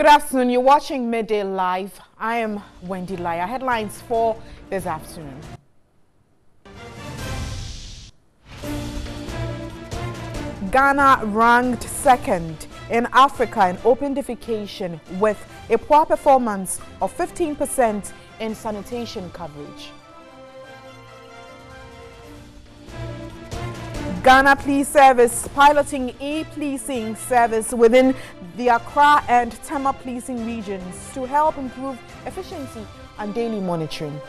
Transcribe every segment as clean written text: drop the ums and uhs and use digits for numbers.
Good afternoon. You're watching Midday Live. I am Wendy Lai. Our headlines for this afternoon. Ghana ranked second in Africa in open defecation with a poor performance of 15% in sanitation coverage. Ghana Police Service piloting e-policing service within the Accra and Tema policing regions to help improve efficiency and daily monitoring.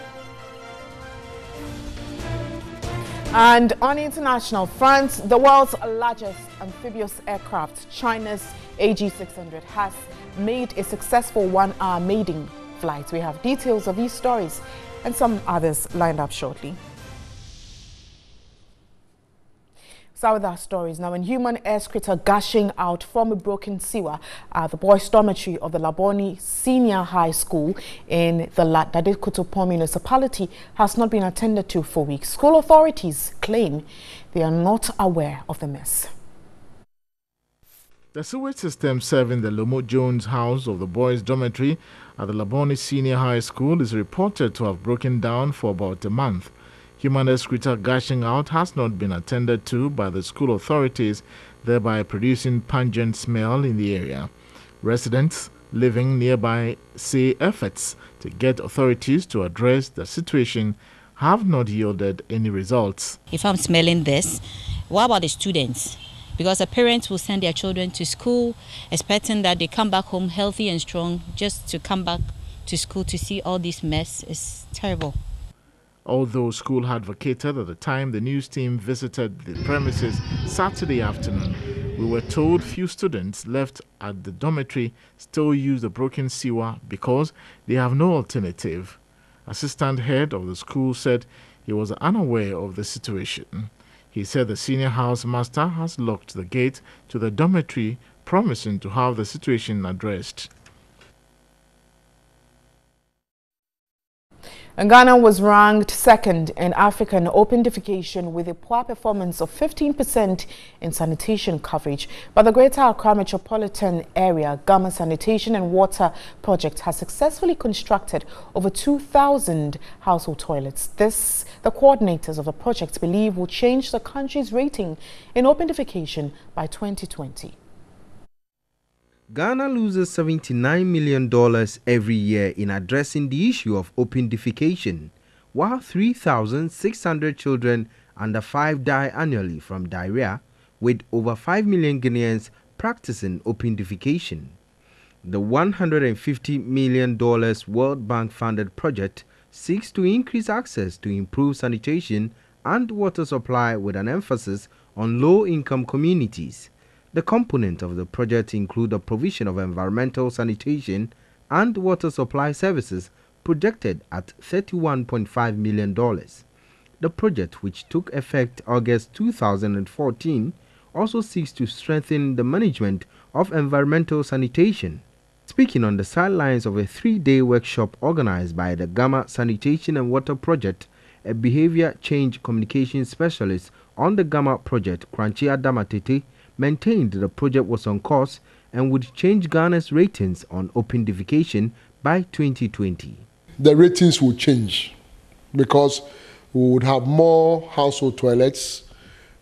And on international fronts, the world's largest amphibious aircraft, China's AG600, has made a successful one-hour maiden flight. We have details of these stories and some others lined up shortly. So with our stories now, in human excreta gushing out from a broken sewer at the boys' dormitory of the Labone Senior High School in the Dade Kotopon municipality has not been attended to for weeks. School authorities claim they are not aware of the mess. The sewage system serving the Lomo Jones house of the boys' dormitory at the Labone Senior High School is reported to have broken down for about a month. Human excreta gushing out has not been attended to by the school authorities, thereby producing pungent smell in the area. Residents living nearby say efforts to get authorities to address the situation have not yielded any results. If I'm smelling this, what about the students? Because the parents will send their children to school expecting that they come back home healthy and strong. Just to come back to school to see all this mess is terrible. Although school had vacated at the time the news team visited the premises Saturday afternoon, we were told few students left at the dormitory still use the broken sewer because they have no alternative. Assistant head of the school said he was unaware of the situation. He said the senior house master has locked the gate to the dormitory, promising to have the situation addressed. And Ghana was ranked second in Africa in open defecation with a poor performance of 15% in sanitation coverage. But the Greater Accra Metropolitan Area Gama Sanitation and Water Project has successfully constructed over 2,000 household toilets. This, the coordinators of the project believe, will change the country's rating in open defecation by 2020. Ghana loses $79 million every year in addressing the issue of open defecation, while 3,600 children under 5 die annually from diarrhea, with over 5 million Ghanaians practicing open defecation. The $150 million World Bank-funded project seeks to increase access to improved sanitation and water supply with an emphasis on low-income communities. The components of the project include the provision of environmental sanitation and water supply services projected at $31.5 million. The project, which took effect August 2014, also seeks to strengthen the management of environmental sanitation. Speaking on the sidelines of a 3-day workshop organized by the Gama Sanitation and Water Project, a behavior change communication specialist on the Gama project, Kranchi Adamatete, maintained the project was on course and would change Ghana's ratings on open defecation by 2020. The ratings will change because we would have more household toilets,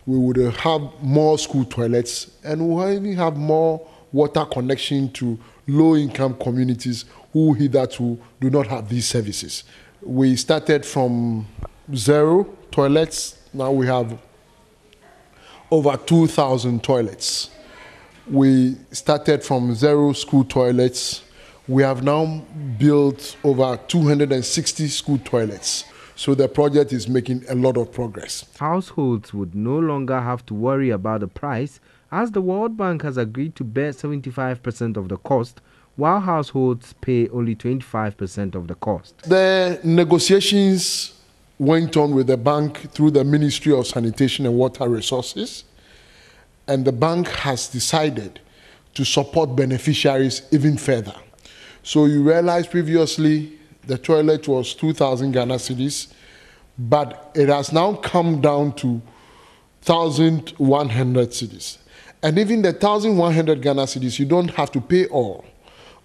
we would have more school toilets, and we will even have more water connection to low-income communities who hitherto do not have these services. We started from 0 toilets, now we have over 2,000 toilets. We started from 0 school toilets. We have now built over 260 school toilets. So the project is making a lot of progress. Households would no longer have to worry about the price, as the World Bank has agreed to bear 75% of the cost, while households pay only 25% of the cost. The negotiations went on with the bank through the Ministry of Sanitation and Water Resources, and the bank has decided to support beneficiaries even further. So you realize previously the toilet was 2,000 Ghana cedis, but it has now come down to 1,100 cedis. And even the 1,100 Ghana cedis, you don't have to pay all.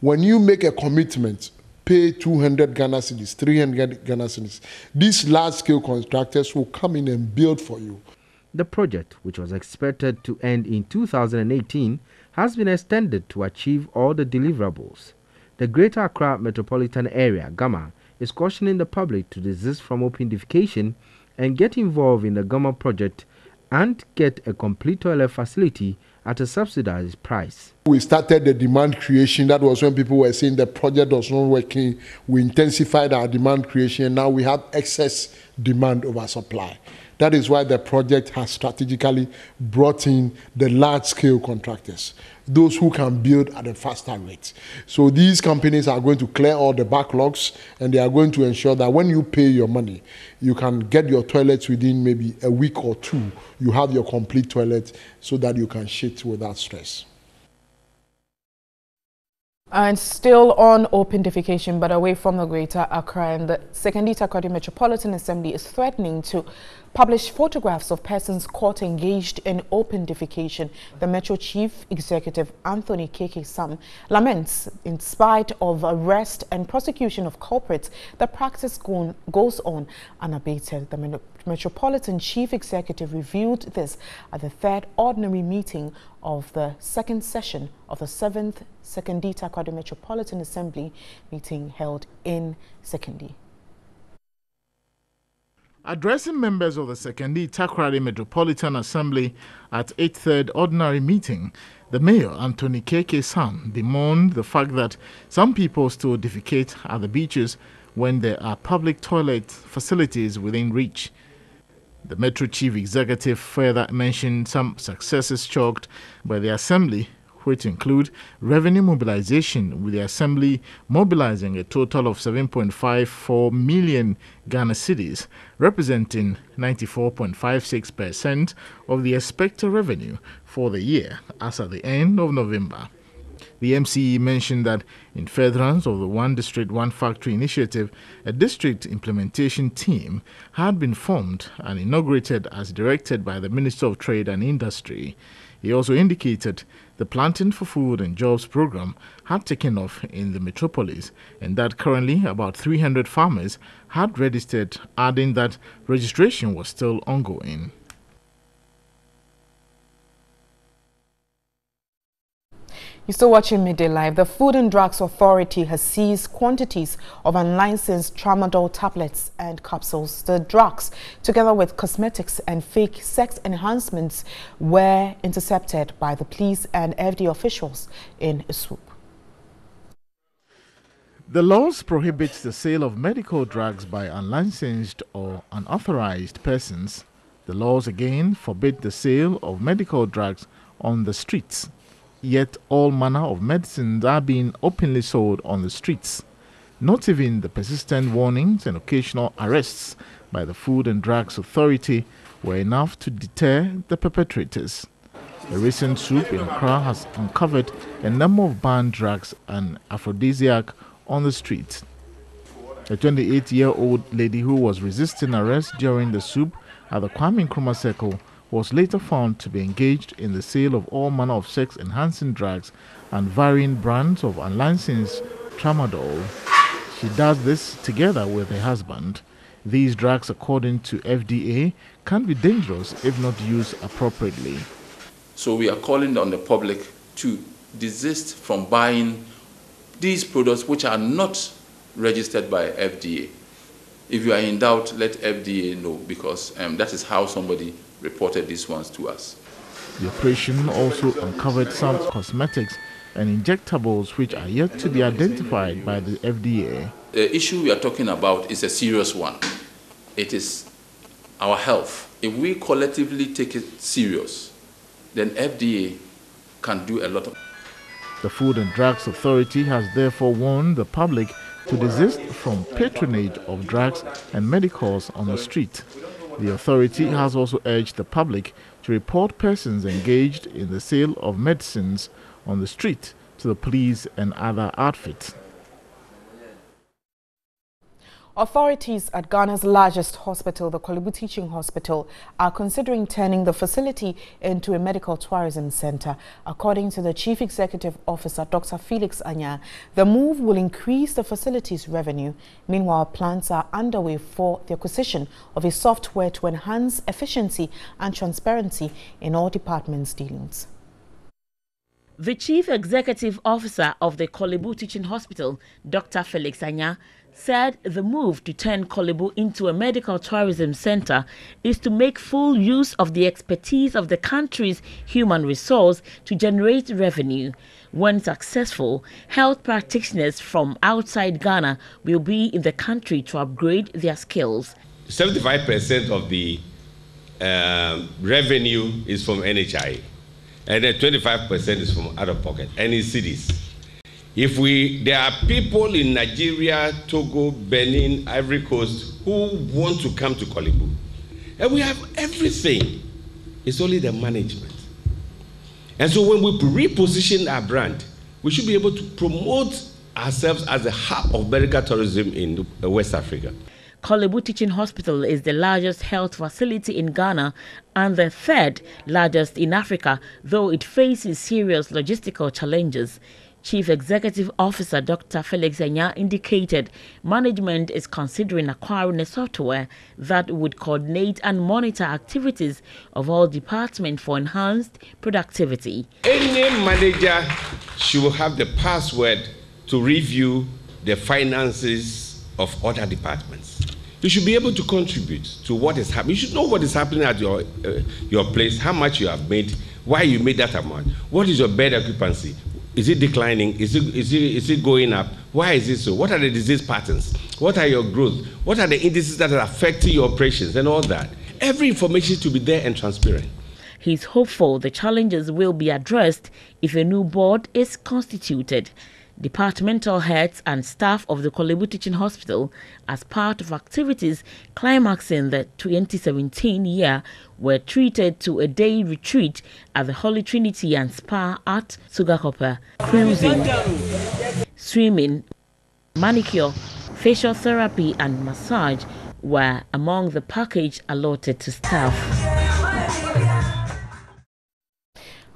When you make a commitment, pay 200 Ghana cedis, 300 Ghana cedis, these large-scale contractors will come in and build for you. The project, which was expected to end in 2018, has been extended to achieve all the deliverables. The Greater Accra Metropolitan Area, GAMA, is cautioning the public to desist from open defecation and get involved in the GAMA project and get a complete toilet facility at a subsidized price. We started the demand creation. That was when people were saying the project was not working. We intensified our demand creation. Now we have excess demand over supply. That is why the project has strategically brought in the large-scale contractors, those who can build at a faster rate. So these companies are going to clear all the backlogs, and they are going to ensure that when you pay your money, you can get your toilets within maybe a week or two. You have your complete toilet so that you can shit without stress. And still on open defecation, but away from the Greater Accra, and the Sekondi Takoradi Metropolitan Assembly is threatening to publish photographs of persons caught engaged in open defecation. The Metro Chief Executive, Anthony Keke Sam, laments, in spite of arrest and prosecution of culprits, the practice goes on unabated. The Metropolitan Chief Executive revealed this at the third ordinary meeting of the second session of the 7th Sekondi Takoradi Metropolitan Assembly meeting held in Sekondi. Addressing members of the Sekondi Takoradi Metropolitan Assembly at its third ordinary meeting, the Mayor, Anthony Keke Sam, bemoaned the fact that some people still defecate at the beaches when there are public toilet facilities within reach. The Metro Chief Executive further mentioned some successes chalked by the Assembly, which include revenue mobilization, with the Assembly mobilizing a total of 7.54 million Ghana cedis, representing 94.56% of the expected revenue for the year as at the end of November. The MCE mentioned that in furtherance of the One District, One Factory initiative, a district implementation team had been formed and inaugurated as directed by the Minister of Trade and Industry. He also indicated the Planting for Food and Jobs program had taken off in the metropolis and that currently about 300 farmers had registered, adding that registration was still ongoing. You're still watching Midday Live. The Food and Drugs Authority has seized quantities of unlicensed tramadol tablets and capsules. The drugs, together with cosmetics and fake sex enhancements, were intercepted by the police and FDA officials in a swoop. The laws prohibit the sale of medical drugs by unlicensed or unauthorized persons. The laws again forbid the sale of medical drugs on the streets. Yet all manner of medicines are being openly sold on the streets. Not even the persistent warnings and occasional arrests by the Food and Drugs Authority were enough to deter the perpetrators. A recent swoop in Accra has uncovered a number of banned drugs and aphrodisiac on the streets. A 28-year-old lady who was resisting arrest during the swoop at the Kwame Nkrumah Circle was later found to be engaged in the sale of all manner of sex-enhancing drugs and varying brands of unlicensed tramadol. She does this together with her husband. These drugs, according to FDA, can be dangerous if not used appropriately. So we are calling on the public to desist from buying these products which are not registered by FDA. If you are in doubt, let FDA know, because that is how somebody reported these ones to us. The operation also uncovered some cosmetics and injectables which are yet to be identified by the FDA. The issue we are talking about is a serious one. It is our health. If we collectively take it serious, then FDA can do a lot of. The Food and Drugs Authority has therefore warned the public to desist from patronage of drugs and medicals on the street. The authority has also urged the public to report persons engaged in the sale of medicines on the street to the police and other outfits. Authorities at Ghana's largest hospital, the Korle Bu Teaching Hospital, are considering turning the facility into a medical tourism center. According to the Chief Executive Officer, Dr. Felix Anya, the move will increase the facility's revenue. Meanwhile, plans are underway for the acquisition of a software to enhance efficiency and transparency in all departments' dealings. The Chief Executive Officer of the Korle Bu Teaching Hospital, Dr. Felix Anya, said the move to turn Korle Bu into a medical tourism center is to make full use of the expertise of the country's human resource to generate revenue. When successful, health practitioners from outside Ghana will be in the country to upgrade their skills. 75% of the revenue is from NHI, and then 25% is from out of pocket, and in cities. There are people in Nigeria, Togo, Benin, Ivory Coast who want to come to Korle Bu, and we have everything. It's only the management. And so when we reposition our brand, we should be able to promote ourselves as a hub of medical tourism in West Africa. Korle Bu Teaching Hospital is the largest health facility in Ghana and the third largest in Africa, though it faces serious logistical challenges. Chief Executive Officer Dr. Felix Anya indicated management is considering acquiring a software that would coordinate and monitor activities of all departments for enhanced productivity. Any manager should have the password to review the finances of other departments. You should be able to contribute to what is happening. You should know what is happening at your place, how much you have made, why you made that amount, what is your bed occupancy. Is it declining? Is it going up? Why is it so? What are the disease patterns? What are your growth? What are the indices that are affecting your operations and all that? Every information to be there and transparent. He's hopeful the challenges will be addressed if a new board is constituted. Departmental heads and staff of the Korle Bu Teaching Hospital, as part of activities climaxing the 2017 year, were treated to a day retreat at the Holy Trinity and Spa at Sugakope. Cruising, swimming, manicure, facial therapy and massage were among the package allotted to staff.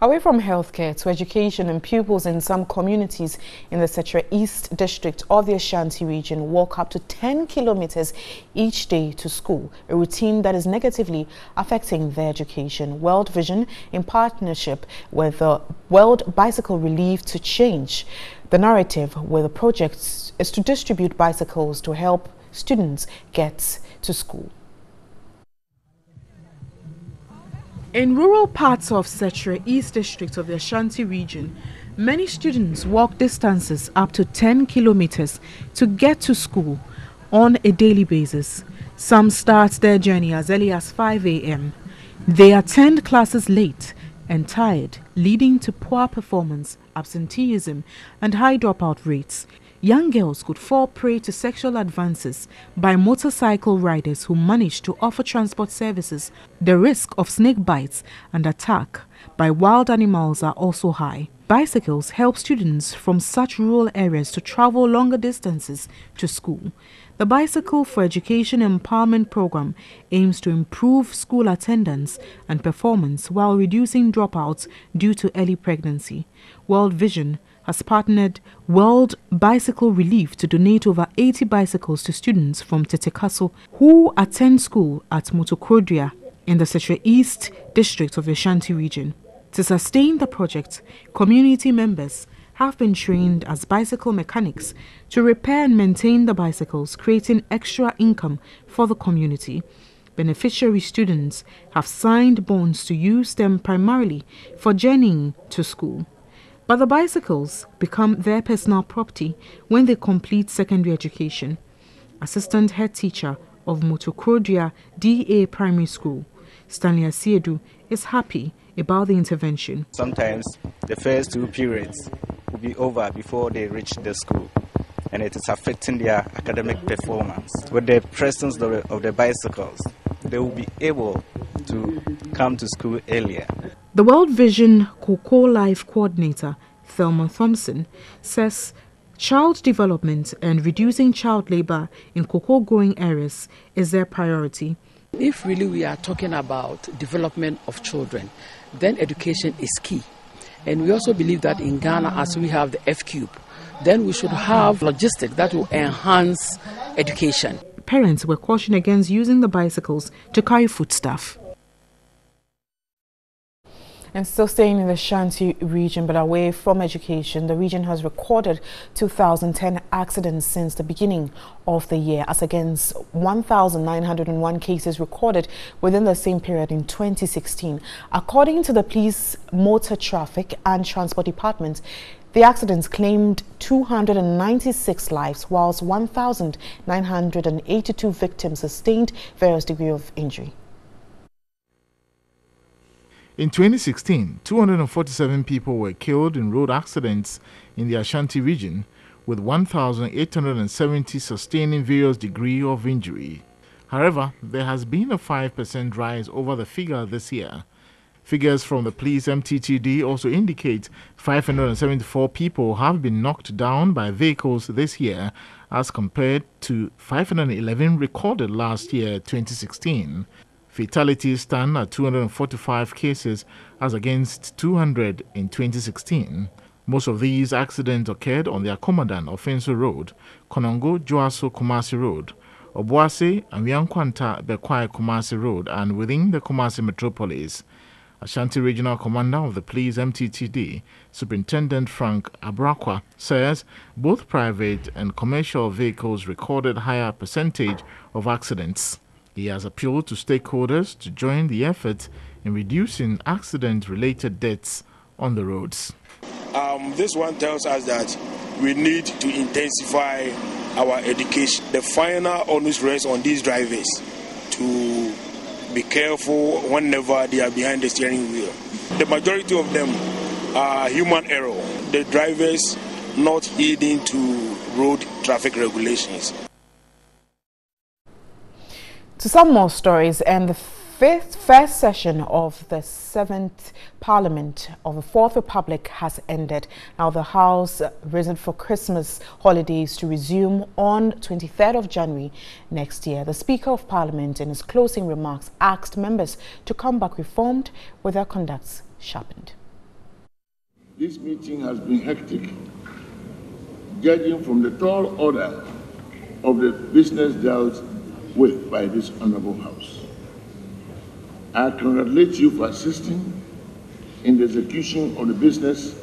Away from healthcare to education, and pupils in some communities in the Setre East district of the Ashanti region walk up to 10 kilometers each day to school, a routine that is negatively affecting their education. World Vision, in partnership with the World Bicycle Relief to change the narrative with the project, is to distribute bicycles to help students get to school. In rural parts of Setre East district of the Ashanti region, many students walk distances up to 10 kilometers to get to school on a daily basis. Some start their journey as early as 5 a.m. They attend classes late and tired, leading to poor performance, absenteeism, and high dropout rates. Young girls could fall prey to sexual advances by motorcycle riders who manage to offer transport services. The risk of snake bites and attack by wild animals are also high. Bicycles help students from such rural areas to travel longer distances to school. The Bicycle for Education Empowerment Program aims to improve school attendance and performance while reducing dropouts due to early pregnancy. World Vision has partnered World Bicycle Relief to donate over 80 bicycles to students from Tetekaso who attend school at Motokrodua in the Setre East district of the Ashanti region. To sustain the project, community members have been trained as bicycle mechanics to repair and maintain the bicycles, creating extra income for the community. Beneficiary students have signed bonds to use them primarily for journeying to school. But the bicycles become their personal property when they complete secondary education. Assistant head teacher of Motokrodua DA Primary School, Stanley Asiedu, is happy about the intervention. Sometimes the first 2 periods will be over before they reach the school, and it is affecting their academic performance. With the presence of the bicycles, they will be able to come to school earlier. The World Vision Cocoa Life coordinator, Thelma Thompson, says Child development and reducing child labor in cocoa growing areas is their priority. If really we are talking about development of children, then education is key. And we also believe that in Ghana, as we have the F-Cube, then we should have logistics that will enhance education. Parents were cautioned against using the bicycles to carry foodstuff. And still staying in the Ashanti region, but away from education, the region has recorded 2,010 accidents since the beginning of the year, as against 1,901 cases recorded within the same period in 2016. According to the Police Motor Traffic and Transport Department, the accidents claimed 296 lives, whilst 1,982 victims sustained various degrees of injury. In 2016, 247 people were killed in road accidents in the Ashanti region, with 1,870 sustaining various degrees of injury. However, there has been a 5% rise over the figure this year. Figures from the police MTTD also indicate 574 people have been knocked down by vehicles this year, as compared to 511 recorded last year, 2016. Fatalities stand at 245 cases as against 200 in 2016. Most of these accidents occurred on the Akomadan Offenso Road, Konongo Joaso Kumasi Road, Obuase and Yankwanta Bekwai Kumasi Road, and within the Kumasi metropolis. Ashanti Regional Commander of the Police MTTD, Superintendent Frank Abrakwa, says both private and commercial vehicles recorded higher percentage of accidents. He has appealed to stakeholders to join the effort in reducing accident-related deaths on the roads. This one tells us that we need to intensify our education. The final onus rests on these drivers to be careful whenever they are behind the steering wheel. The majority of them are human error. The drivers not heeding to road traffic regulations. To some more stories, and the first session of the 7th Parliament of the Fourth Republic has ended. Now the House risen for Christmas holidays to resume on 23rd of January next year. The Speaker of Parliament in his closing remarks asked members to come back reformed with their conducts sharpened. This meeting has been hectic, judging from the tall order of the business dealt with by this Honorable House. I congratulate you for assisting in the execution of the business,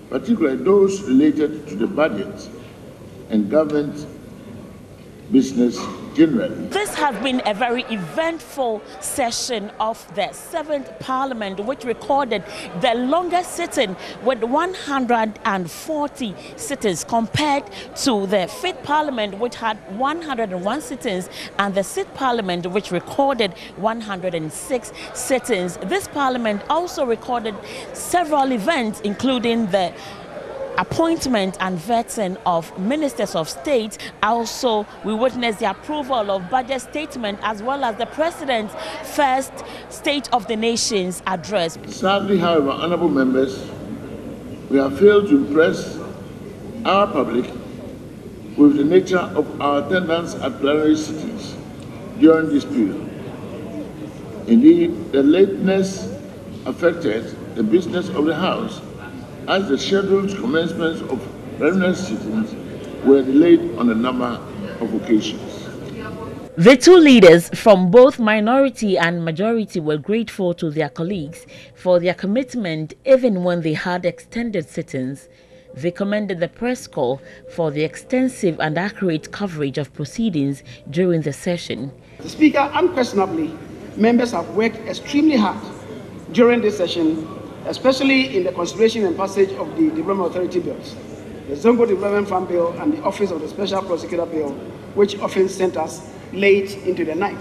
particularly those related to the budget and government business generally. This has been a very eventful session of the 7th Parliament, which recorded the longest sitting with 140 sittings compared to the 5th Parliament, which had 101 sittings, and the 6th Parliament, which recorded 106 sittings. This Parliament also recorded several events, including the appointment and vetting of ministers of state. Also, we witnessed the approval of budget statement as well as the President's first State of the Nations address. Sadly, however, honorable members, we have failed to impress our public with the nature of our attendance at plenary sittings during this period. Indeed, the lateness affected the business of the House, as the scheduled commencements of plenary sittings were delayed on a number of occasions. The two leaders from both minority and majority were grateful to their colleagues for their commitment even when they had extended sittings. They commended the press corps for the extensive and accurate coverage of proceedings during the session. The Speaker, unquestionably, members have worked extremely hard during this session, especially in the consideration and passage of the Development Authority bills, the Zongo Development Fund Bill and the Office of the Special Prosecutor Bill, which often sent us late into the night.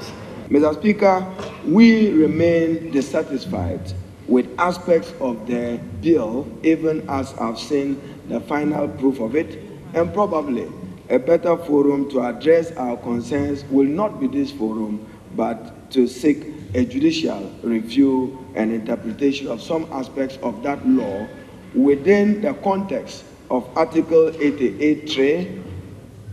Mr. Speaker, we remain dissatisfied with aspects of the bill, even as I've seen the final proof of it, and probably a better forum to address our concerns will not be this forum, but to seek a judicial review and interpretation of some aspects of that law within the context of Article 88(3)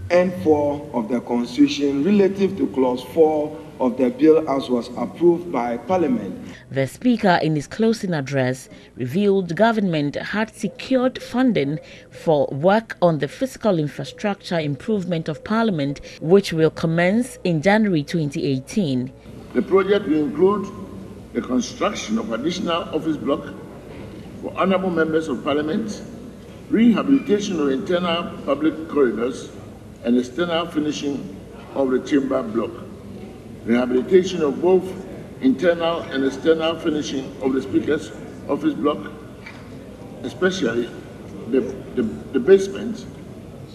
and 4 of the Constitution relative to Clause 4 of the bill as was approved by Parliament. The Speaker, in his closing address, revealed the government had secured funding for work on the physical infrastructure improvement of Parliament, which will commence in January 2018. The project will include the construction of additional office block for honourable members of Parliament, rehabilitation of internal public corridors, and external finishing of the chamber block, rehabilitation of both internal and external finishing of the Speaker's office block, especially the basement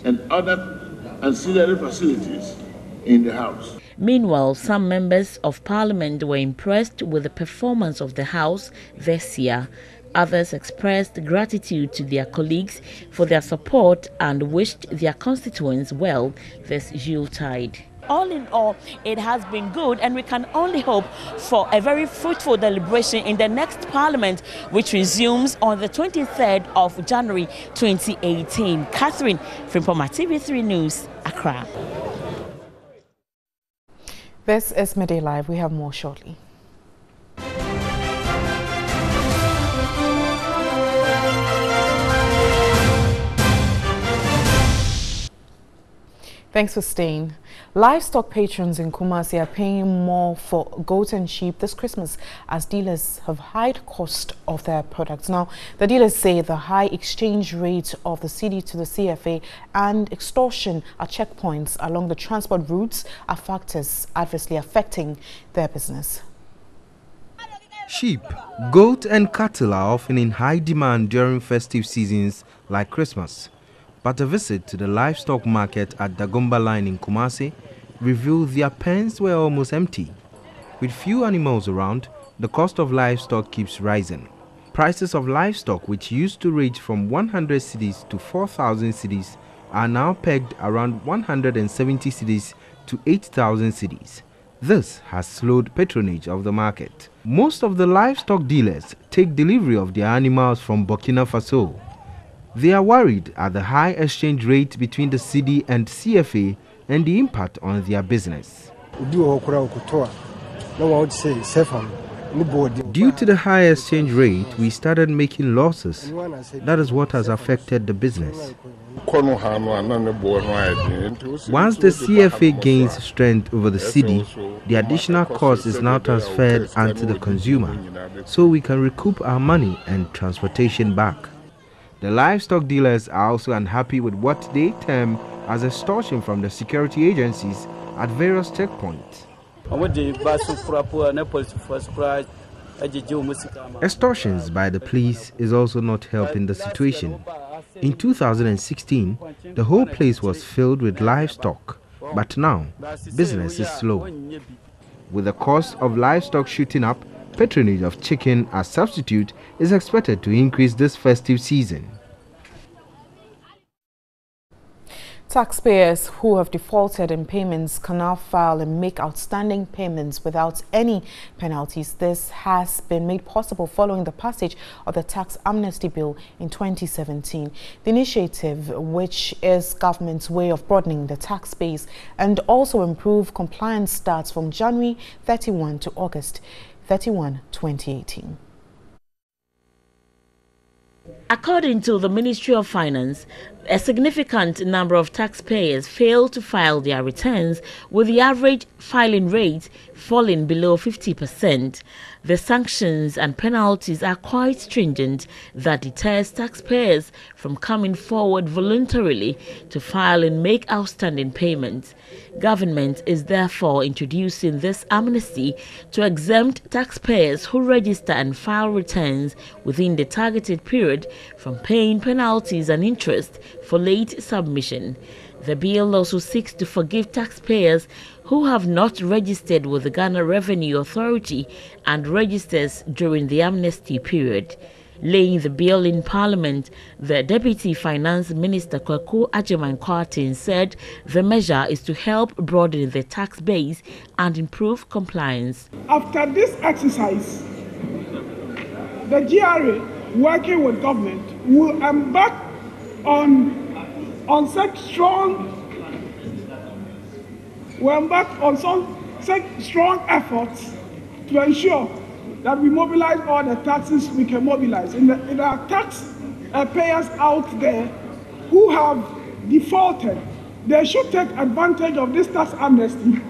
and other ancillary facilities in the House. Meanwhile, some members of Parliament were impressed with the performance of the House this year. Others expressed gratitude to their colleagues for their support and wished their constituents well this Yuletide. All in all, it has been good, and we can only hope for a very fruitful deliberation in the next Parliament, which resumes on the 23rd of January 2018. Catherine Frimpoma, TV3 News, Accra. This is Midday Live. We have more shortly. Thanks for staying. Livestock patrons in Kumasi are paying more for goats and sheep this Christmas as dealers have high cost of their products. Now, the dealers say the high exchange rate of the cedi to the CFA and extortion at checkpoints along the transport routes are factors adversely affecting their business. Sheep, goat and cattle are often in high demand during festive seasons like Christmas. But a visit to the livestock market at Dagomba Line in Kumasi revealed their pens were almost empty. With few animals around, the cost of livestock keeps rising. Prices of livestock, which used to range from 100 cedis to 4,000 cedis, are now pegged around 170 cedis to 8,000 cedis. This has slowed patronage of the market. Most of the livestock dealers take delivery of their animals from Burkina Faso. They are worried at the high exchange rate between the cedi and CFA and the impact on their business. Due to the high exchange rate, we started making losses. That is what has affected the business. Once the CFA gains strength over the cedi, the additional cost is now transferred onto the consumer, so we can recoup our money and transportation back. The livestock dealers are also unhappy with what they term as extortion from the security agencies at various checkpoints. Extortions by the police is also not helping the situation. In 2016, the whole place was filled with livestock, but now business is slow. With the cost of livestock shooting up, patronage of chicken as substitute is expected to increase this festive season. Taxpayers who have defaulted in payments can now file and make outstanding payments without any penalties. This has been made possible following the passage of the Tax Amnesty Bill in 2017. The initiative, which is government's way of broadening the tax base and also improve compliance, starts from January 31 to August 31, 2018. According to the Ministry of Finance, a significant number of taxpayers fail to file their returns, with the average filing rate falling below 50%. The sanctions and penalties are quite stringent that deters taxpayers from coming forward voluntarily to file and make outstanding payments. Government is therefore introducing this amnesty to exempt taxpayers who register and file returns within the targeted period from paying penalties and interest for late submission. The bill also seeks to forgive taxpayers who have not registered with the Ghana Revenue Authority and registers during the amnesty period. Laying the bill in Parliament, the Deputy Finance Minister Kwaku Agyeman-Kwarteng said the measure is to help broaden the tax base and improve compliance. After this exercise, the GRA, working with government, will embark on such strong efforts to ensure that we mobilize all the taxes we can mobilize. And there are tax payers out there who have defaulted. They should take advantage of this tax amnesty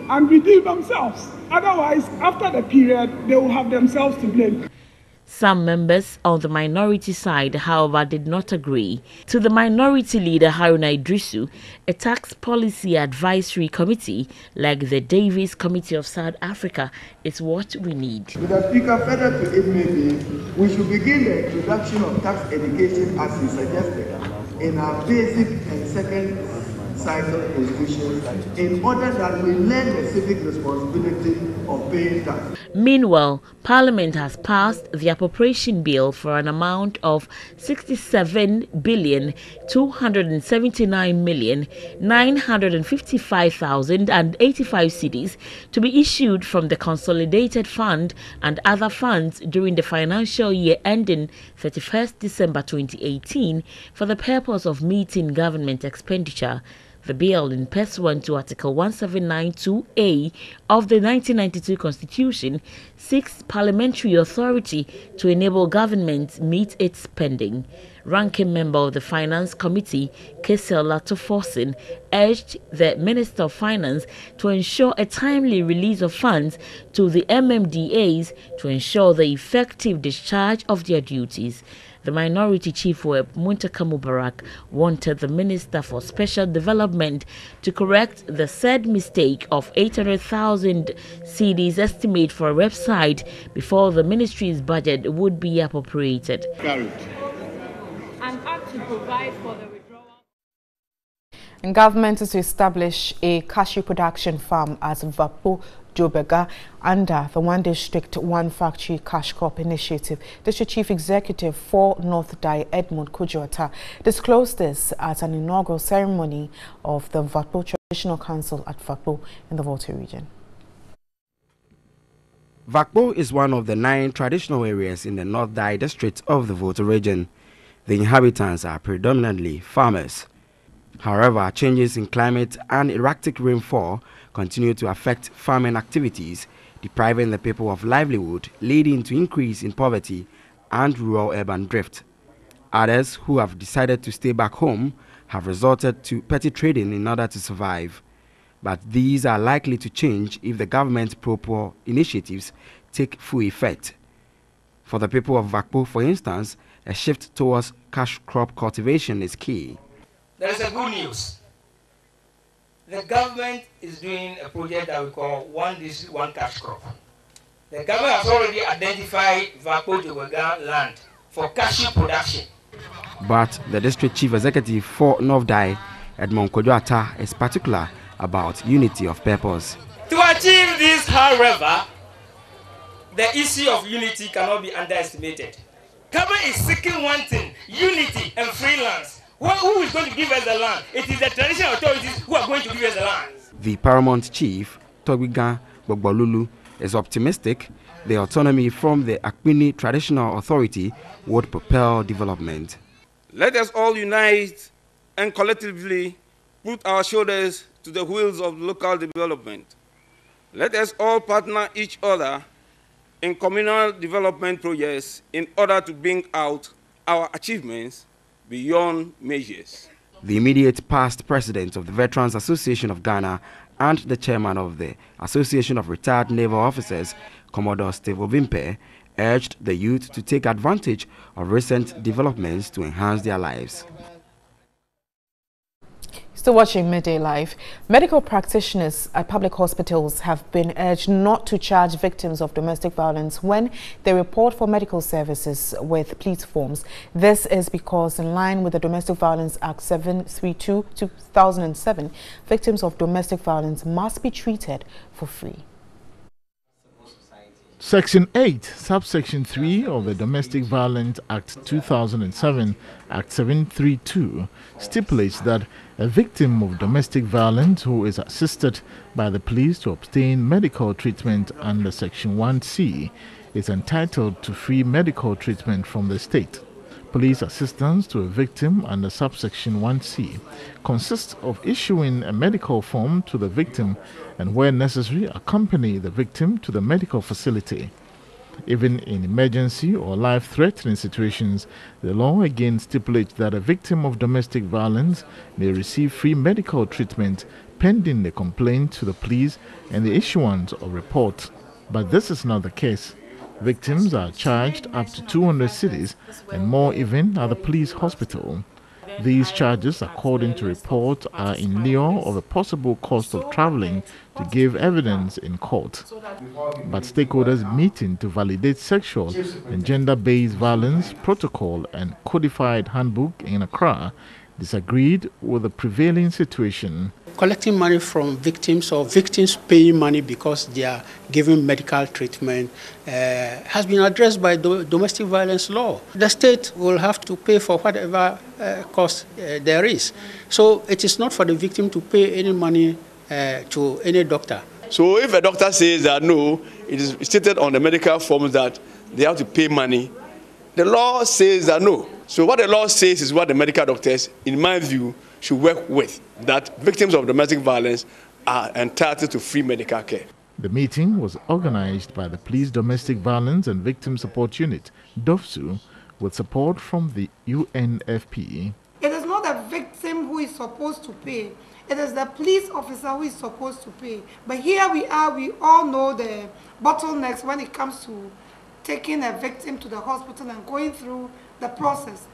and redeem themselves. Otherwise, after the period, they will have themselves to blame. Some members on the minority side, however, did not agree. To the minority leader Haruna Idrisu, a tax policy advisory committee like the Davis Committee of South Africa is what we need. Mr. Speaker, further to it may be, we should begin the introduction of tax education as he suggested in our basic and second cycle institutions in order that we learn the civic responsibility of paying tax. Meanwhile, Parliament has passed the appropriation bill for an amount of 67,279,955,085 cedis to be issued from the Consolidated Fund and other funds during the financial year ending 31st December 2018 for the purpose of meeting government expenditure. The bill, in pursuant to Article 1792A of the 1992 Constitution, seeks parliamentary authority to enable government meet its spending. Ranking member of the Finance Committee, Kesel Latoforsin, urged the Minister of Finance to ensure a timely release of funds to the MMDAs to ensure the effective discharge of their duties. The Minority Chief Whip, Muntaka Mubarak, wanted the Minister for Special Development to correct the said mistake of 800,000 cedis estimate for a website before the ministry's budget would be appropriated. And act to provide for the withdrawal. And government is to establish a cashew production farm at Vapo Jobega under the One District, One Factory Cash Crop Initiative. District Chief Executive for North Dai, Edmund Kojoata, disclosed this at an inaugural ceremony of the Vapo Traditional Council at Vapo in the Volta region. Vapo is one of the 9 traditional areas in the North Dai district of the Volta region. The inhabitants are predominantly farmers. However, changes in climate and erratic rainfall continue to affect farming activities, depriving the people of livelihood, leading to increase in poverty and rural-urban drift. Others who have decided to stay back home have resorted to petty trading in order to survive. But these are likely to change if the government's pro-poor initiatives take full effect. For the people of Vapo, for instance, a shift towards cash crop cultivation is key. There is a good news. The government is doing a project that we call One District, One Cash Crop. The government has already identified Vapo Jobega land for cashew production. But the District Chief Executive for North Dai, Edmund Kojoata, is particular about unity of purpose. To achieve this, however, the issue of unity cannot be underestimated. Government is seeking one thing, unity and freelance. Who is going to give us the land? It is the traditional authorities who are going to give us the land. The paramount chief, Togbiga Bogbolulu, is optimistic the autonomy from the Akpini Traditional Authority would propel development. Let us all unite and collectively put our shoulders to the wheels of local development. Let us all partner each other in communal development projects in order to bring out our achievements beyond measures. The immediate past president of the Veterans Association of Ghana and the chairman of the Association of Retired Naval Officers, Commodore Steve Ovimpe, urged the youth to take advantage of recent developments to enhance their lives. Still watching Midday Live. Medical practitioners at public hospitals have been urged not to charge victims of domestic violence when they report for medical services with plea forms. This is because, in line with the Domestic Violence Act 732/2007, victims of domestic violence must be treated for free. Section 8, subsection 3 of the Domestic Violence Act 2007, Act 732, stipulates that a victim of domestic violence who is assisted by the police to obtain medical treatment under Section 1C is entitled to free medical treatment from the state. Police assistance to a victim under subsection 1C consists of issuing a medical form to the victim and, where necessary, accompany the victim to the medical facility. Even in emergency or life-threatening situations, the law again stipulates that a victim of domestic violence may receive free medical treatment pending the complaint to the police and the issuance of report. But this is not the case. Victims are charged up to 200 cedis and more even at the police hospital. These charges, according to reports, are in lieu of a possible cost of traveling to give evidence in court. But stakeholders meeting to validate sexual and gender-based violence protocol and codified handbook in Accra disagreed with the prevailing situation. Collecting money from victims or victims paying money because they are given medical treatment has been addressed by domestic violence law. The state will have to pay for whatever cost there is. So it is not for the victim to pay any money to any doctor. So if a doctor says that no, it is stated on the medical forms that they have to pay money, the law says that no. So what the law says is what the medical doctors, in my view, should work with, that victims of domestic violence are entitled to free medical care. The meeting was organized by the Police Domestic Violence and Victim Support Unit, DOVSU, with support from the UNFPA. It is not the victim who is supposed to pay. It is the police officer who is supposed to pay. But here we are, we all know the bottlenecks when it comes to taking a victim to the hospital and going through the process.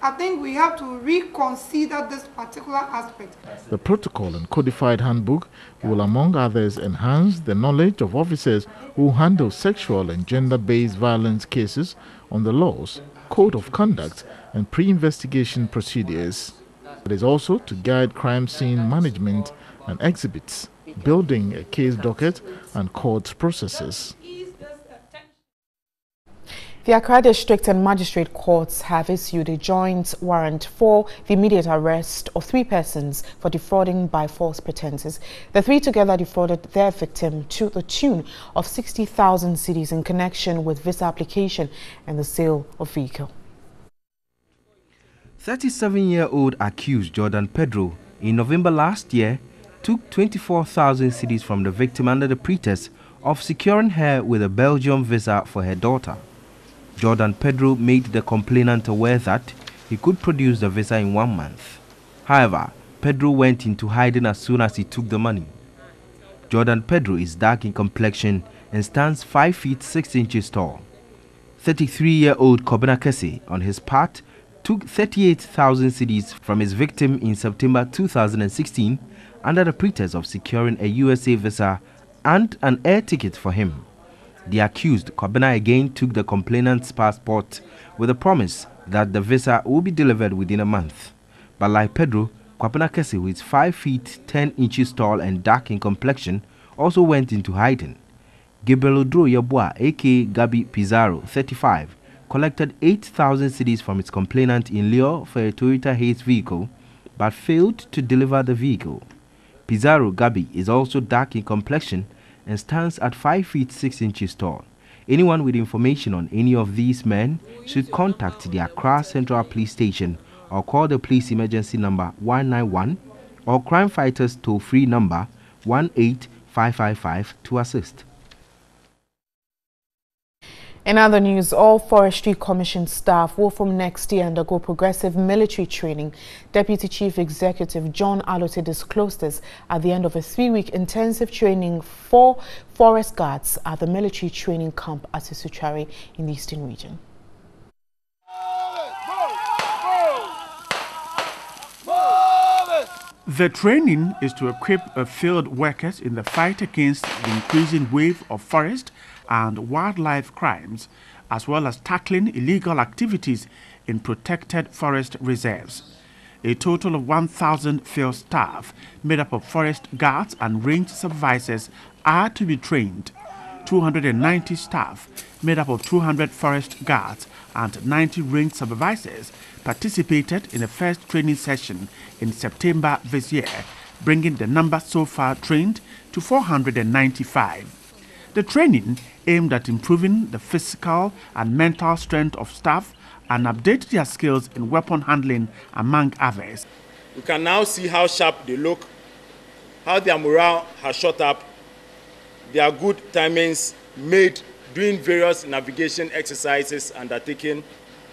I think we have to reconsider this particular aspect. The protocol and codified handbook will, among others, enhance the knowledge of officers who handle sexual and gender-based violence cases on the laws, code of conduct, and pre-investigation procedures. It is also to guide crime scene management and exhibits, building a case docket and court processes. The Accra District and Magistrate Courts have issued a joint warrant for the immediate arrest of 3 persons for defrauding by false pretenses. The 3 together defrauded their victim to the tune of 60,000 cedis in connection with visa application and the sale of vehicle. 37-year-old accused Jordan Pedro in November last year took 24,000 cedis from the victim under the pretext of securing her with a Belgium visa for her daughter. Jordan Pedro made the complainant aware that he could produce the visa in 1 month. However, Pedro went into hiding as soon as he took the money. Jordan Pedro is dark in complexion and stands 5 feet 6 inches tall. 33-year-old Kobina Kese, on his part, took 38,000 cedis from his victim in September 2016 under the pretext of securing a USA visa and an air ticket for him. The accused, Kobina, again took the complainant's passport with a promise that the visa will be delivered within a month. But like Pedro, Kobina Kese, who is 5 feet 10 inches tall and dark in complexion, also went into hiding. Gabriel Odro Yabua, aka Gabi Pizarro, 35, collected 8,000 cedis from its complainant in lieu for a Toyota Hayes vehicle, but failed to deliver the vehicle. Pizarro Gabi is also dark in complexion and stands at 5 feet 6 inches tall. Anyone with information on any of these men should contact the Accra Central Police Station or call the police emergency number 191 or Crime Fighters toll-free number 18555 to assist. In other news, all Forestry Commission staff will from next year undergo progressive military training. Deputy Chief Executive John Alote disclosed this at the end of a 3-week intensive training for forest guards at the military training camp at Isuchari in the Eastern Region. The training is to equip field workers in the fight against the increasing wave of forest and wildlife crimes, as well as tackling illegal activities in protected forest reserves. A total of 1,000 field staff made up of forest guards and range supervisors are to be trained. 290 staff made up of 200 forest guards and 90 range supervisors participated in the first training session in September this year, bringing the number so far trained to 495. The training aimed at improving the physical and mental strength of staff and update their skills in weapon handling, among others. We can now see how sharp they look, how their morale has shot up, their good timings made doing various navigation exercises undertaken.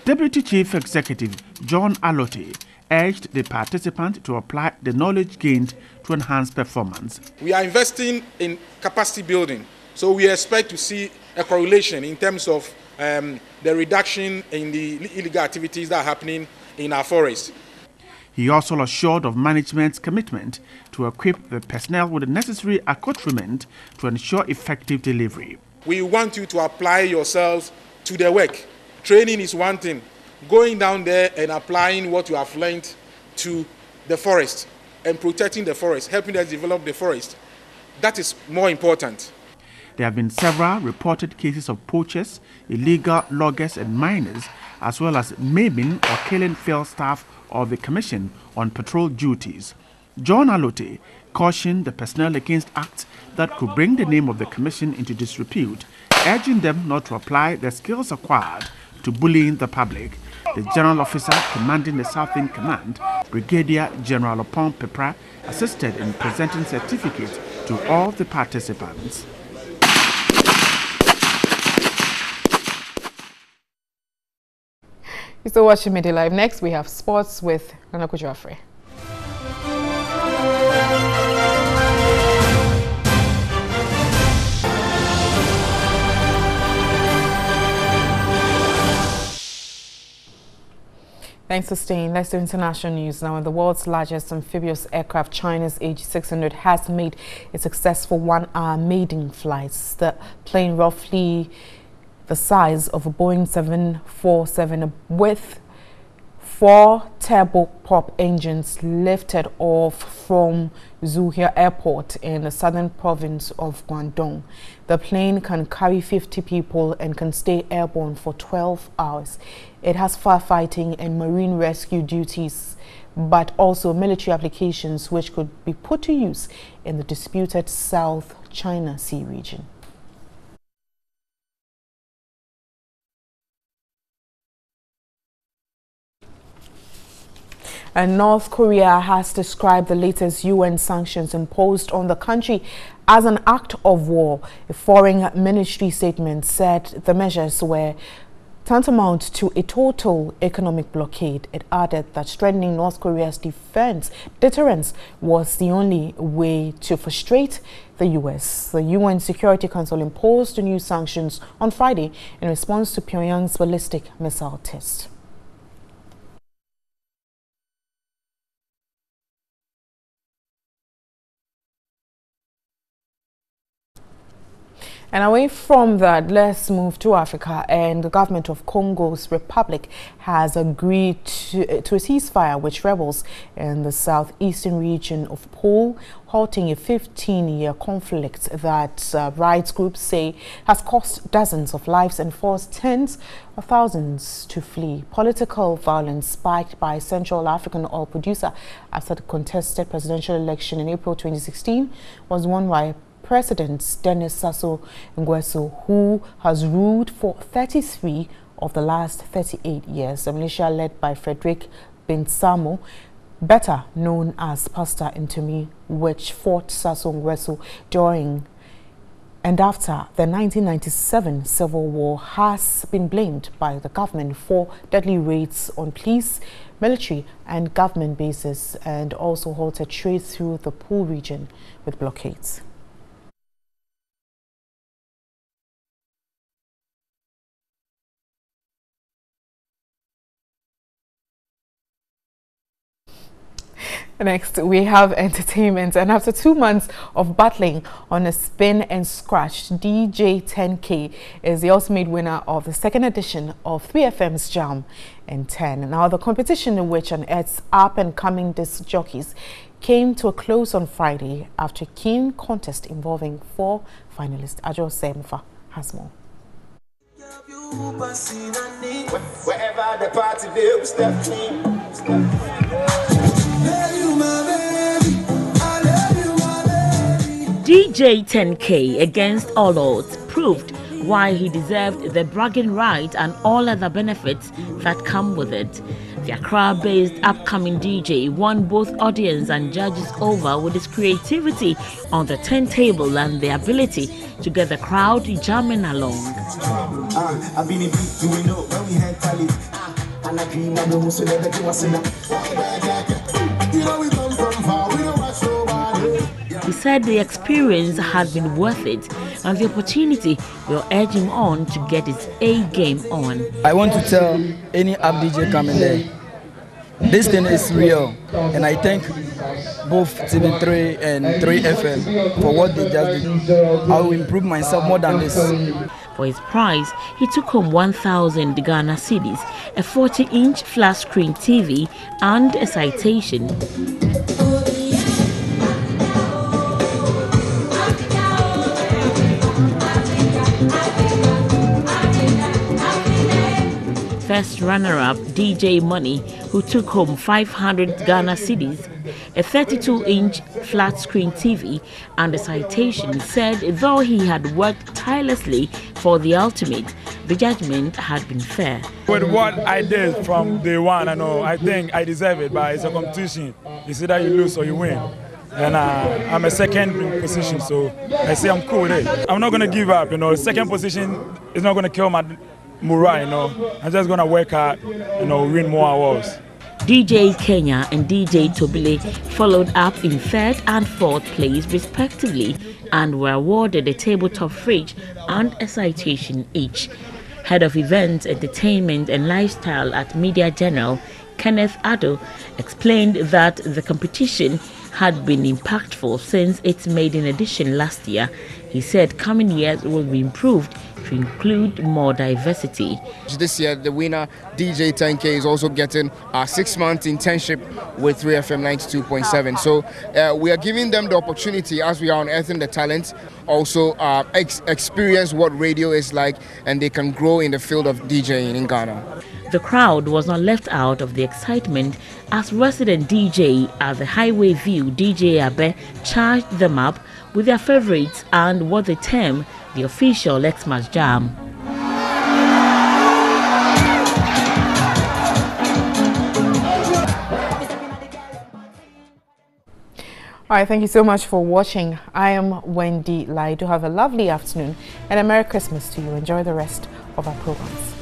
Deputy Chief Executive John Alote urged the participants to apply the knowledge gained to enhance performance. We are investing in capacity building, so we expect to see a correlation in terms of the reduction in the illegal activities that are happening in our forests. He also assured of management's commitment to equip the personnel with the necessary accoutrement to ensure effective delivery. We want you to apply yourselves to the work. Training is one thing. Going down there and applying what you have learned to the forest and protecting the forest, helping us develop the forest, that is more important. There have been several reported cases of poachers, illegal loggers and miners, as well as maiming or killing field staff of the Commission on patrol duties. John Alote cautioned the personnel against acts that could bring the name of the Commission into disrepute, urging them not to apply the skills acquired to bullying the public. The General Officer commanding the Southern Command, Brigadier General Opon Pepra, assisted in presenting certificates to all the participants. You're still watching Media Live. Next, we have sports with Nana Kujafre. Thanks for staying. Let's do international news now. The world's largest amphibious aircraft, China's AG600, has made a successful one-hour maiden flight. The plane, roughly the size of a Boeing 747 with 4 turboprop engines, lifted off from Zhuhai Airport in the southern province of Guangdong. The plane can carry 50 people and can stay airborne for 12 hours. It has firefighting and marine rescue duties, but also military applications which could be put to use in the disputed South China Sea region. And North Korea has described the latest UN sanctions imposed on the country as an act of war. A foreign ministry statement said the measures were tantamount to a total economic blockade. It added that strengthening North Korea's deterrence was the only way to frustrate the U.S. The UN Security Council imposed the new sanctions on Friday in response to Pyongyang's ballistic missile test. And away from that, let's move to Africa. And the government of Congo's Republic has agreed to a ceasefire with rebels in the southeastern region of Pole, halting a 15-year conflict that rights groups say has cost dozens of lives and forced tens of thousands to flee. Political violence spiked by Central African oil producer after the contested presidential election in April 2016 was won by President Denis Sassou Nguesso, who has ruled for 33 of the last 38 years. A militia led by Frederick Binsamo, better known as Pastor Ntumi, which fought Sassou Nguesso during and after the 1997 civil war, has been blamed by the government for deadly raids on police, military and government bases, and also halted trade through the Pole region with blockades. Next, we have entertainment, and after 2 months of battling on a spin and scratch, DJ 10K is the ultimate winner of the second edition of 3FM's Jam in 10. Now, the competition, in which unearths up-and-coming disc jockeys, came to a close on Friday after a keen contest involving 4 finalists. Ajo Semfa has more. Wherever the party will step clean. DJ 10K, against all odds, proved why he deserved the bragging right and all other benefits that come with it. The Accra-based upcoming DJ won both audience and judges over with his creativity on the turntable and the ability to get the crowd jamming along. He said the experience had been worth it and the opportunity will urge him on to get his A game on. I want to tell any app DJ coming there, this thing is real, and I thank both TV3 and 3FM for what they just did. I will improve myself more than this. For his prize, he took home 1,000 Ghana cedis, a 40-inch flat screen TV, and a citation. First runner-up, DJ Money, who took home 500 Ghana cedis, a 32-inch flat-screen TV, and a citation, said though he had worked tirelessly for the ultimate, the judgment had been fair. With what I did from day one, I think I deserve it, but it's a competition. It's either you lose or you win. And I'm a second position, so I say I'm cool with it. I'm not going to give up, Second position is not going to kill my morale, I'm just going to work hard, win more awards. DJ Kenya and DJ Tobile followed up in third and fourth place respectively and were awarded a tabletop fridge and a citation each. Head of Events, Entertainment and Lifestyle at Media General, Kenneth Addo, explained that the competition had been impactful since its maiden edition last year. He said coming years will be improved to include more diversity. This year, the winner, DJ 10K, is also getting a 6-month internship with 3FM 92.7. So we are giving them the opportunity, as we are unearthing the talent, also experience what radio is like, and they can grow in the field of DJing in Ghana. The crowd was not left out of the excitement as resident DJ at the Highway View, DJ Abe, charged them up with their favorites and what they term the official Xmas Jam. All right, thank you so much for watching. I am Wendy Lai. Do have a lovely afternoon and a Merry Christmas to you. Enjoy the rest of our programs.